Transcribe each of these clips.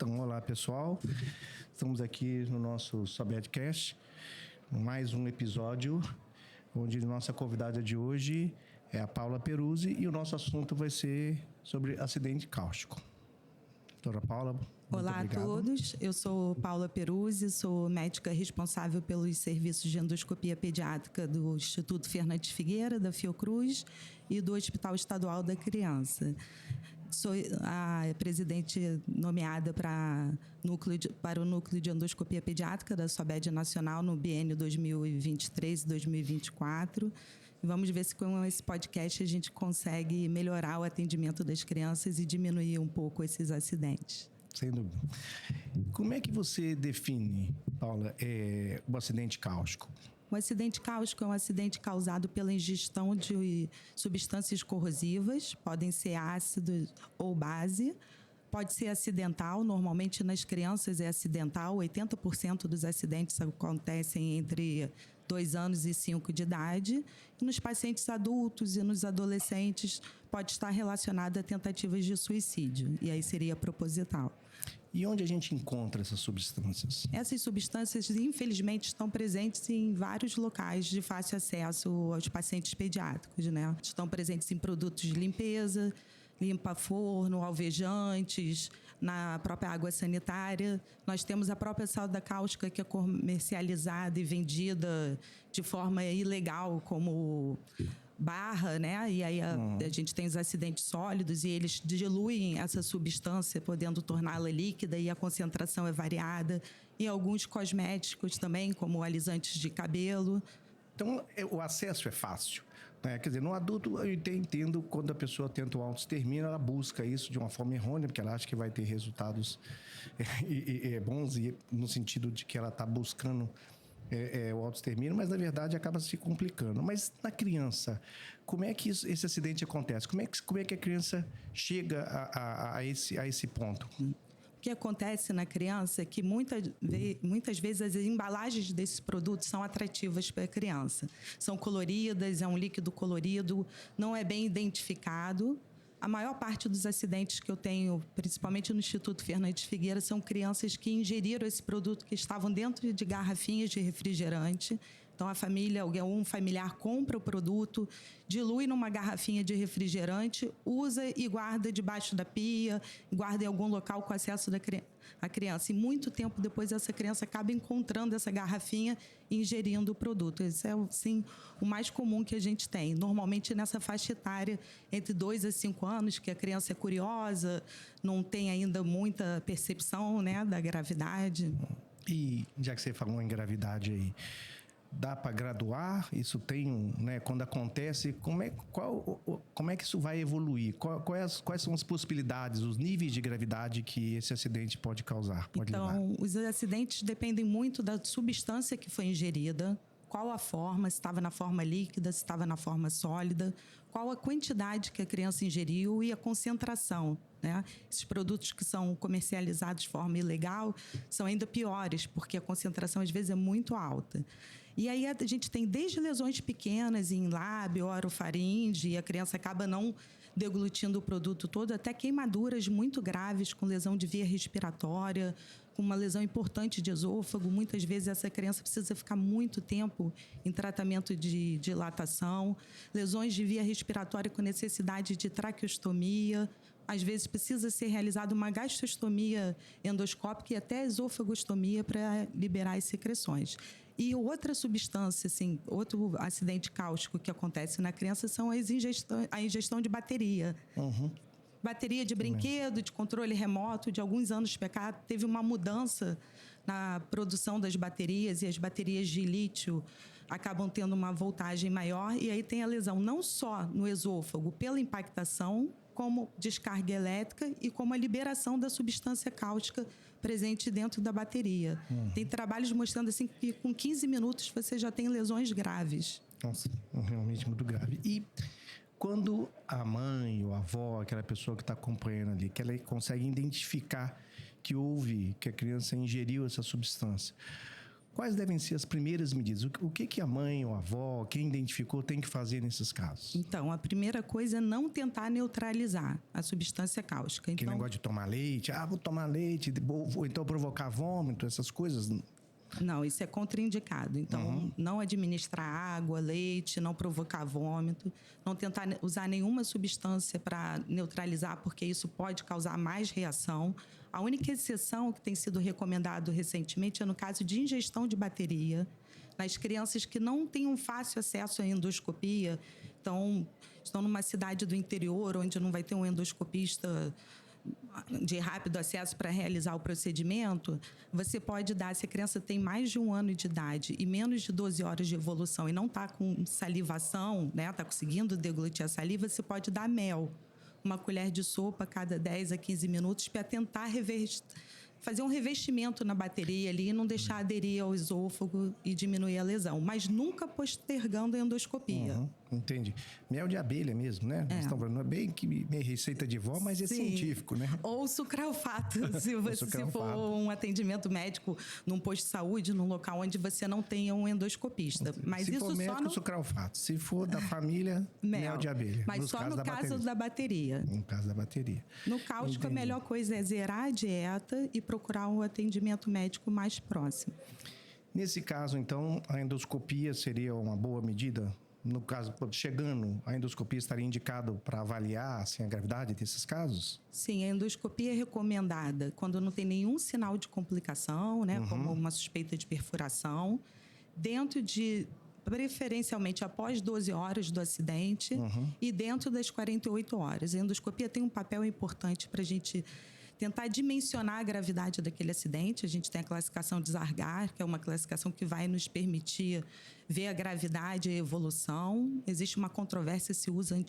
Então, olá pessoal, estamos aqui no nosso Sabedcast, mais um episódio, onde nossa convidada de hoje é a Paula Peruzzi e o nosso assunto vai ser sobre acidente cáustico. Doutora Paula, muito Olá obrigado. A todos, eu sou Paula Peruzzi, sou médica responsável pelos serviços de endoscopia pediátrica do Instituto Fernandes Figueira, da Fiocruz e do Hospital Estadual da Criança. Sou a presidente nomeada para o Núcleo de Endoscopia Pediátrica da SOBED Nacional no biênio 2023 e 2024. E vamos ver se com esse podcast a gente consegue melhorar o atendimento das crianças e diminuir um pouco esses acidentes. Sem dúvida. Como é que você define, Paula, o acidente cáustico? O acidente cáustico é um acidente causado pela ingestão de substâncias corrosivas, podem ser ácidos ou base, pode ser acidental, normalmente nas crianças é acidental, 80% dos acidentes acontecem entre 2 anos e 5 de idade. E nos pacientes adultos e nos adolescentes pode estar relacionado a tentativas de suicídio, e aí seria proposital. E onde a gente encontra essas substâncias? Essas substâncias, infelizmente, estão presentes em vários locais de fácil acesso aos pacientes pediátricos, né? Estão presentes em produtos de limpeza, limpa-forno, alvejantes, na própria água sanitária. Nós temos a própria soda cáustica que é comercializada e vendida de forma ilegal como barra, né? E aí a gente tem os acidentes sólidos e eles diluem essa substância, podendo torná-la líquida, e a concentração é variada. E alguns cosméticos também, como alisantes de cabelo. Então, o acesso é fácil, né? Quer dizer, no adulto eu entendo quando a pessoa tenta o autoextermínio, ela busca isso de uma forma errônea, porque ela acha que vai ter resultados bons, e no sentido de que ela está buscando o autoextermínio, mas na verdade acaba se complicando. Mas na criança, como é que esse acidente acontece? Como é que a criança chega a esse ponto? O que acontece na criança é que muitas vezes as embalagens desses produtos são atrativas para a criança. São coloridas, é um líquido colorido, não é bem identificado. A maior parte dos acidentes que eu tenho, principalmente no Instituto Fernandes Figueira, são crianças que ingeriram esse produto, que estavam dentro de garrafinhas de refrigerante. Então, a família, um familiar compra o produto, dilui numa garrafinha de refrigerante, usa e guarda debaixo da pia, guarda em algum local com acesso da criança. E muito tempo depois, essa criança acaba encontrando essa garrafinha e ingerindo o produto. Esse é, sim, o mais comum que a gente tem. Normalmente, nessa faixa etária, entre 2 a 5 anos, que a criança é curiosa, não tem ainda muita percepção, né, da gravidade. E, já que você falou em gravidade aí, dá para graduar? Isso tem, né? Quando acontece, como é que isso vai evoluir? Quais são as possibilidades, os níveis de gravidade que esse acidente pode causar? Levar? Os acidentes dependem muito da substância que foi ingerida, qual a forma, se estava na forma líquida, se estava na forma sólida, qual a quantidade que a criança ingeriu e a concentração, né? Esses produtos que são comercializados de forma ilegal são ainda piores, porque a concentração às vezes é muito alta. E aí a gente tem desde lesões pequenas em lábio, orofaringe, e a criança acaba não deglutindo o produto todo, até queimaduras muito graves com lesão de via respiratória, com uma lesão importante de esôfago. Muitas vezes essa criança precisa ficar muito tempo em tratamento de dilatação, lesões de via respiratória com necessidade de traqueostomia. Às vezes precisa ser realizada uma gastrostomia endoscópica e até esofagostomia para liberar as secreções. E outra substância, assim, outro acidente cáustico que acontece na criança são a ingestão de bateria. Bateria de brinquedo, de controle remoto. De alguns anos para cá, teve uma mudança na produção das baterias, e as baterias de lítio acabam tendo uma voltagem maior, e aí tem a lesão não só no esôfago pela impactação, como descarga elétrica e como a liberação da substância cáustica presente dentro da bateria. Tem trabalhos mostrando assim que com 15 minutos você já tem lesões graves. Nossa, realmente muito grave. E quando a mãe ou a avó, aquela pessoa que está acompanhando ali, que ela consegue identificar que a criança ingeriu essa substância, quais devem ser as primeiras medidas? O que a mãe ou a avó, quem identificou, tem que fazer nesses casos? Então, a primeira coisa é não tentar neutralizar a substância cáustica. Aquele negócio de tomar leite, vou tomar leite, vou então provocar vômito, essas coisas. Não, isso é contraindicado. Então, não administrar água, leite, não provocar vômito, não tentar usar nenhuma substância para neutralizar, porque isso pode causar mais reação. A única exceção que tem sido recomendado recentemente é no caso de ingestão de bateria, nas crianças que não têm um fácil acesso à endoscopia, então estão numa cidade do interior onde não vai ter um endoscopista de rápido acesso para realizar o procedimento, você pode dar, se a criança tem mais de 1 ano de idade e menos de 12 horas de evolução e não está com salivação, né, está conseguindo deglutir a saliva, você pode dar mel, uma colher de sopa a cada 10 a 15 minutos para tentar fazer um revestimento na bateria ali e não deixar aderir ao esôfago e diminuir a lesão, mas nunca postergando a endoscopia. Entendi. Mel de abelha mesmo, né? Estão falando, não é bem que meio receita de vó, mas é científico, né? Ou sucralfato, se for um atendimento médico num posto de saúde, num local onde você não tenha um endoscopista. Mas se isso for médico, só no... sucralfato. Se for da família, mel de abelha. Mas só no caso da bateria. No caso da bateria. No cáustico, a melhor coisa é zerar a dieta e procurar um atendimento médico mais próximo. Nesse caso, então, a endoscopia seria uma boa medida? No caso, chegando, a endoscopia estaria indicado para avaliar assim, a gravidade desses casos? Sim, a endoscopia é recomendada quando não tem nenhum sinal de complicação, né, como uma suspeita de perfuração, dentro de, preferencialmente, após 12 horas do acidente e dentro das 48 horas. A endoscopia tem um papel importante para a gente tentar dimensionar a gravidade daquele acidente. A gente tem a classificação de Zargar, que é uma classificação que vai nos permitir ver a gravidade e a evolução. Existe uma controvérsia se usa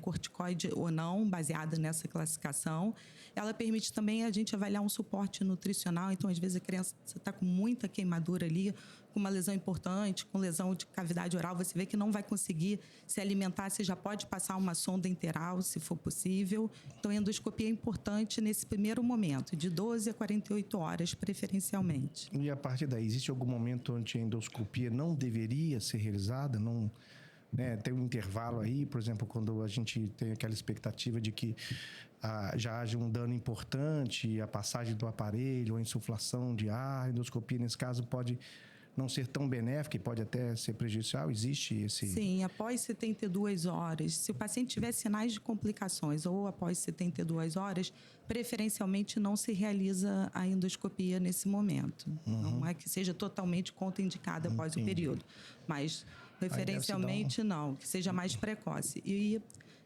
corticoide ou não, baseada nessa classificação. Ela permite também a gente avaliar um suporte nutricional. Então, às vezes, a criança está com muita queimadura ali, com uma lesão importante, com lesão de cavidade oral, você vê que não vai conseguir se alimentar, você já pode passar uma sonda enteral, se for possível. Então, a endoscopia é importante nesse primeiro momento, de 12 a 48 horas, preferencialmente. E a partir daí, existe algum momento onde a endoscopia não deveria ser realizada? Não, né, tem um intervalo aí, por exemplo, quando a gente tem aquela expectativa de que já haja um dano importante, a passagem do aparelho, a insuflação de ar, a endoscopia, nesse caso, pode não ser tão benéfica e pode até ser prejudicial? Existe esse... Sim, após 72 horas. Se o paciente tiver sinais de complicações ou após 72 horas, preferencialmente não se realiza a endoscopia nesse momento. Não é que seja totalmente contraindicada após o período, mas preferencialmente não, que seja mais precoce. E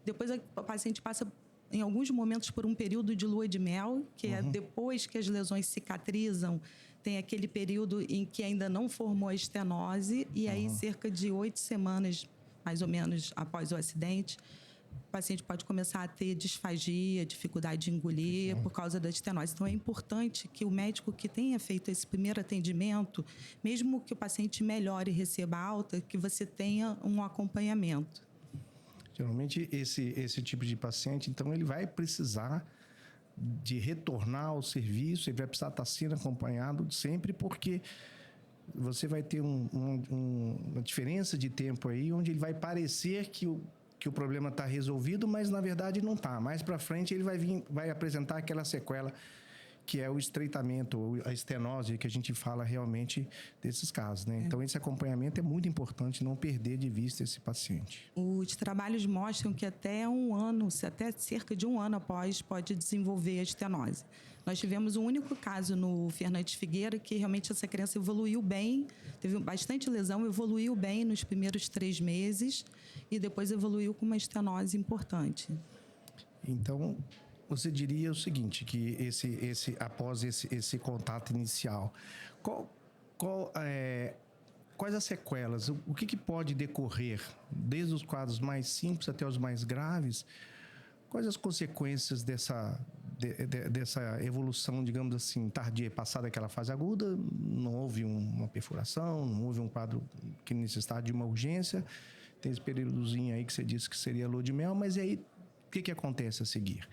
depois o paciente passa em alguns momentos por um período de lua de mel, que é depois que as lesões cicatrizam, tem aquele período em que ainda não formou a estenose, e aí cerca de 8 semanas, mais ou menos, após o acidente, o paciente pode começar a ter disfagia, dificuldade de engolir por causa da estenose. Então, é importante que o médico que tenha feito esse primeiro atendimento, mesmo que o paciente melhore e receba alta, que você tenha um acompanhamento. Geralmente, esse tipo de paciente, então, ele vai precisar de retornar ao serviço, ele vai precisar estar sendo acompanhado sempre, porque você vai ter uma diferença de tempo aí, onde ele vai parecer que o problema está resolvido, mas na verdade não está. Mais para frente ele vai apresentar aquela sequela que é o estreitamento, a estenose, que a gente fala realmente desses casos, né? Então, esse acompanhamento é muito importante, não perder de vista esse paciente. Os trabalhos mostram que até 1 ano, até cerca de 1 ano após, pode desenvolver a estenose. Nós tivemos um único caso no Fernandes Figueira, que realmente essa criança evoluiu bem, teve bastante lesão, evoluiu bem nos primeiros 3 meses e depois evoluiu com uma estenose importante. Então, você diria o seguinte, que após esse contato inicial, quais as sequelas? O que pode decorrer, desde os quadros mais simples até os mais graves? Quais as consequências dessa evolução, digamos assim, tardia, passada aquela fase aguda? Não houve uma perfuração, não houve um quadro que necessitava de uma urgência, tem esse períodozinho aí que você disse que seria lua de mel, mas e aí o que acontece a seguir?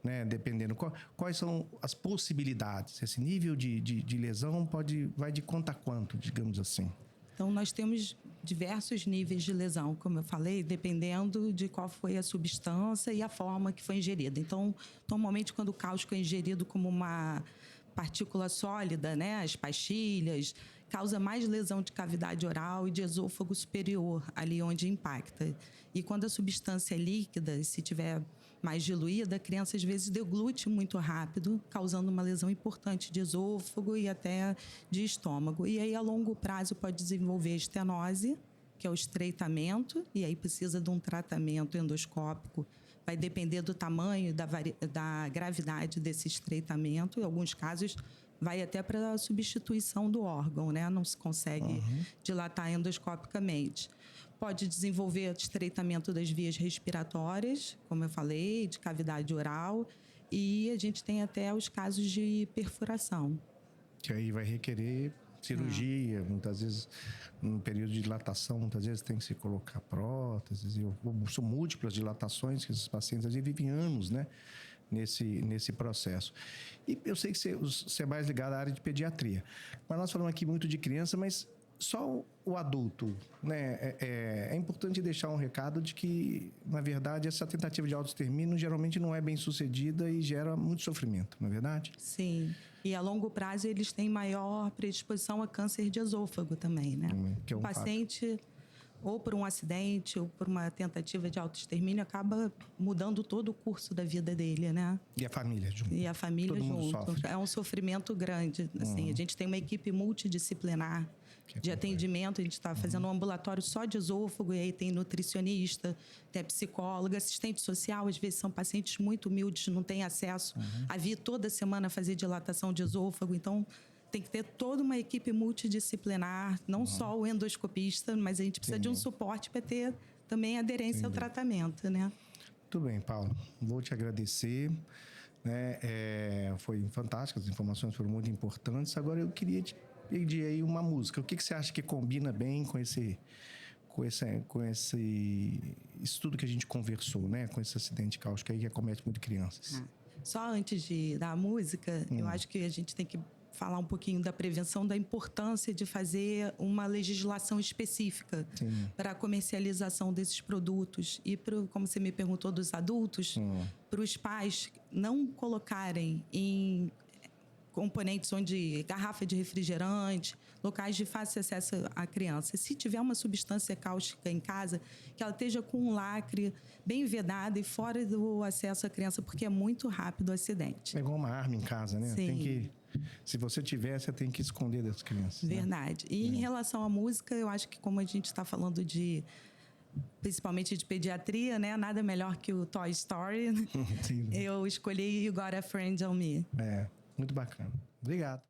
né? Dependendo. Quais são as possibilidades? Esse nível de lesão vai de quanto a quanto, digamos assim? Então, nós temos diversos níveis de lesão, como eu falei, dependendo de qual foi a substância e a forma que foi ingerida. Então, normalmente, quando o cáustico é ingerido como uma partícula sólida, né, as pastilhas, causa mais lesão de cavidade oral e de esôfago superior, ali onde impacta. E quando a substância é líquida, se tiver mais diluída, a criança às vezes deglute muito rápido, causando uma lesão importante de esôfago e até de estômago. E aí, a longo prazo, pode desenvolver estenose, que é o estreitamento, e aí precisa de um tratamento endoscópico. Vai depender do tamanho, da gravidade desse estreitamento. Em alguns casos, vai até para a substituição do órgão, né? Não se consegue dilatar endoscopicamente. Pode desenvolver estreitamento das vias respiratórias, como eu falei, de cavidade oral. E a gente tem até os casos de perfuração. Que aí vai requerer cirurgia, muitas vezes, no período de dilatação, muitas vezes tem que se colocar próteses. São múltiplas dilatações que esses pacientes às vezes vivem anos, né? Nesse processo. E eu sei que você é mais ligado à área de pediatria. Mas nós falamos aqui muito de criança, mas só o adulto, né? É importante deixar um recado de que, na verdade, essa tentativa de autoextermínio geralmente não é bem sucedida e gera muito sofrimento, não é verdade? Sim. E a longo prazo eles têm maior predisposição a câncer de esôfago também, né? Que é um o paciente, ou por um acidente, ou por uma tentativa de autoextermínio, acaba mudando todo o curso da vida dele, né? E a família junto. E a família Todo mundo junto. sofre. É um sofrimento grande. Assim, a gente tem uma equipe multidisciplinar de atendimento. A gente está fazendo um ambulatório só de esôfago, e aí tem nutricionista, tem psicóloga, assistente social. Às vezes são pacientes muito humildes, não têm acesso a vir toda semana fazer dilatação de esôfago. Então, tem que ter toda uma equipe multidisciplinar, não só o endoscopista, mas a gente precisa de um suporte para ter também aderência ao tratamento, né? Muito bem, Paulo. Vou te agradecer. Né? Foi fantástico, as informações foram muito importantes. Agora eu queria te pedir aí uma música. O que você acha que combina bem com esse estudo que a gente conversou, né? Com esse acidente cáustico aí que acomete muito crianças. Só antes de dar a música, eu acho que a gente tem que falar um pouquinho da prevenção, da importância de fazer uma legislação específica para a comercialização desses produtos. E, como você me perguntou, dos adultos, para os pais não colocarem em componentes onde garrafa de refrigerante, locais de fácil acesso à criança. Se tiver uma substância cáustica em casa, que ela esteja com um lacre bem vedado e fora do acesso à criança, porque é muito rápido o acidente. É igual uma arma em casa, né? Sim. Se você tiver, você tem que esconder das crianças. Verdade. Né? E em relação à música, eu acho que como a gente está falando principalmente de pediatria, né? Nada melhor que o Toy Story. Sim. Eu escolhi You Got a Friend on Me. Muito bacana. Obrigado.